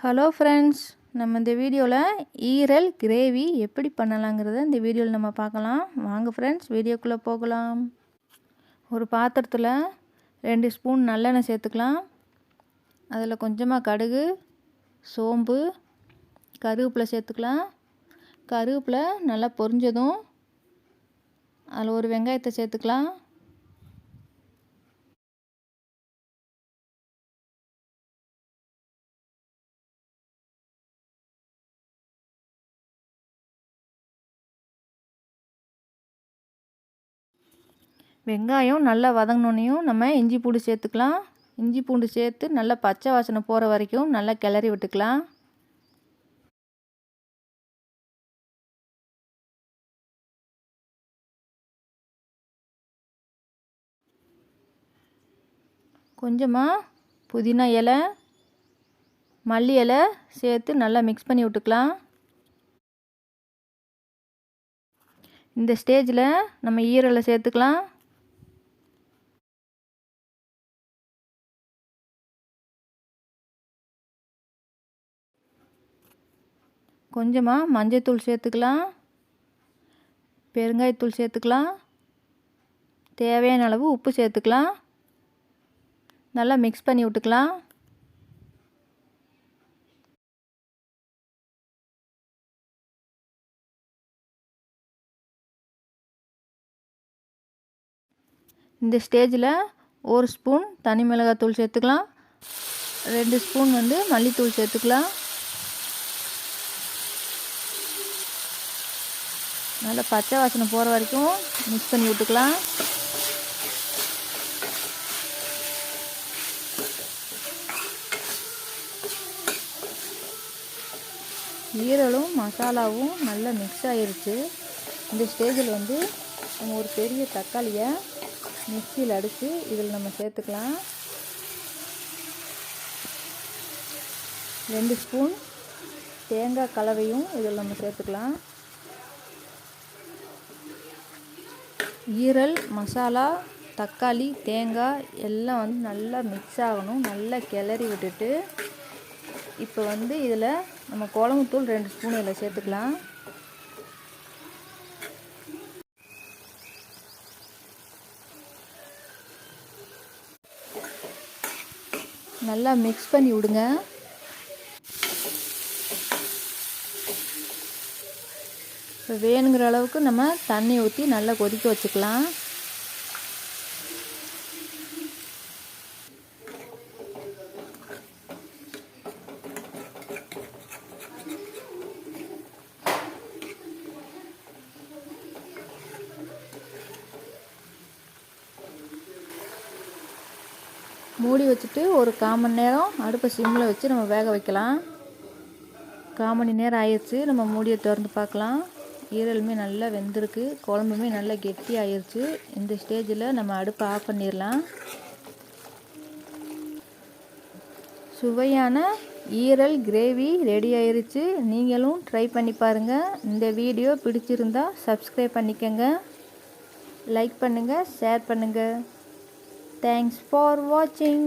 Hello friends, நம்ம இந்த வீடியோவில் ஈரல் கிரேவி எப்படி பண்ணலாங்கிறத இந்த வீடியோவில் நம்ம பார்க்கலாம். வாங்க ஃப்ரெண்ட்ஸ், வீடியோக்குள்ளே போகலாம். ஒரு பாத்திரத்தில் 2 ஸ்பூன் நல்லெண்ணெய் சேர்த்துக்கலாம். அதில் கொஞ்சமாக கடுகு, சோம்பு, கருவேப்பிலை சேர்த்துக்கலாம். கருவேப்பிலை நல்லா பொரிஞ்சதும் அதில் ஒரு வெங்காயத்தை சேர்த்துக்கலாம். வெங்காயம் நல்லா வதங்கினோன்னையும் நம்ம இஞ்சி பூண்டு சேர்த்துக்கலாம். இஞ்சி பூண்டு சேர்த்து நல்லா பச்சை வாசனை போகிற வரைக்கும் நல்லா கிளறி விட்டுக்கலாம். கொஞ்சமாக புதினா இலை, மல்லி இலை சேர்த்து நல்லா மிக்ஸ் பண்ணி விட்டுக்கலாம். இந்த ஸ்டேஜில் நம்ம ஈரலை சேர்த்துக்கலாம். கொஞ்சமாக மஞ்சள்தூள் சேர்த்துக்கலாம். பெருங்காயத்தூள் சேர்த்துக்கலாம். தேவையான அளவு உப்பு சேர்த்துக்கலாம். நல்லா மிக்ஸ் பண்ணி விட்டுக்கலாம். இந்த ஸ்டேஜில் 1 ஸ்பூன் தனி மிளகாத்தூள் சேர்த்துக்கலாம். 2 ஸ்பூன் மல்லித்தூள் சேர்த்துக்கலாம். நல்லா பச்சை வாசனை போகிற வரைக்கும் மிக்ஸ் பண்ணி விட்டுக்கலாம். ஈரலும் மசாலாவும் நல்லா மிக்ஸ் ஆகிருச்சு. இந்த ஸ்டேஜில் நம்ம ஒரு பெரிய தக்காளியை மிக்சியில் அடித்து இதில் நம்ம சேர்த்துக்கலாம். 2 ஸ்பூன் தேங்காய் கலவையும் இதில் நம்ம சேர்த்துக்கலாம். ஈரல், மசாலா, தக்காளி, தேங்காய் எல்லாம் நல்லா மிக்ஸ் ஆகணும். நல்லா கிளறி விட்டுட்டு இப்போ இதில் நம்ம குழம்புத்தூள் 2 ஸ்பூன் இதில் சேர்த்துக்கலாம். நல்லா மிக்ஸ் பண்ணி விடுங்க. இப்போ வேணுங்கிற அளவுக்கு நம்ம தண்ணி ஊற்றி நல்லா கொதிக்க வச்சுக்கலாம். மூடி வச்சுட்டு ஒரு 1/4 மணி நேரம் அடுப்பை சிம்மில் வச்சு நம்ம வேக வைக்கலாம். 1/4 மணி நேரம் ஆயிடுச்சு. நம்ம மூடியை திறந்து பார்க்கலாம். ஈரலுமே நல்லா வெந்திருக்கு. குழம்புமே நல்லா கெட்டி ஆயிடுச்சு. இந்த ஸ்டேஜில் நம்ம அடுப்பை ஆஃப் பண்ணிடலாம். சுவையான ஈரல் கிரேவி ரெடி ஆயிடுச்சு. நீங்களும் ட்ரை பண்ணி பாருங்கள். இந்த வீடியோ பிடிச்சிருந்தா சப்ஸ்கிரைப் பண்ணிக்கோங்க, லைக் பண்ணுங்கள், ஷேர் பண்ணுங்கள். தேங்க்ஸ் ஃபார் வாட்சிங்.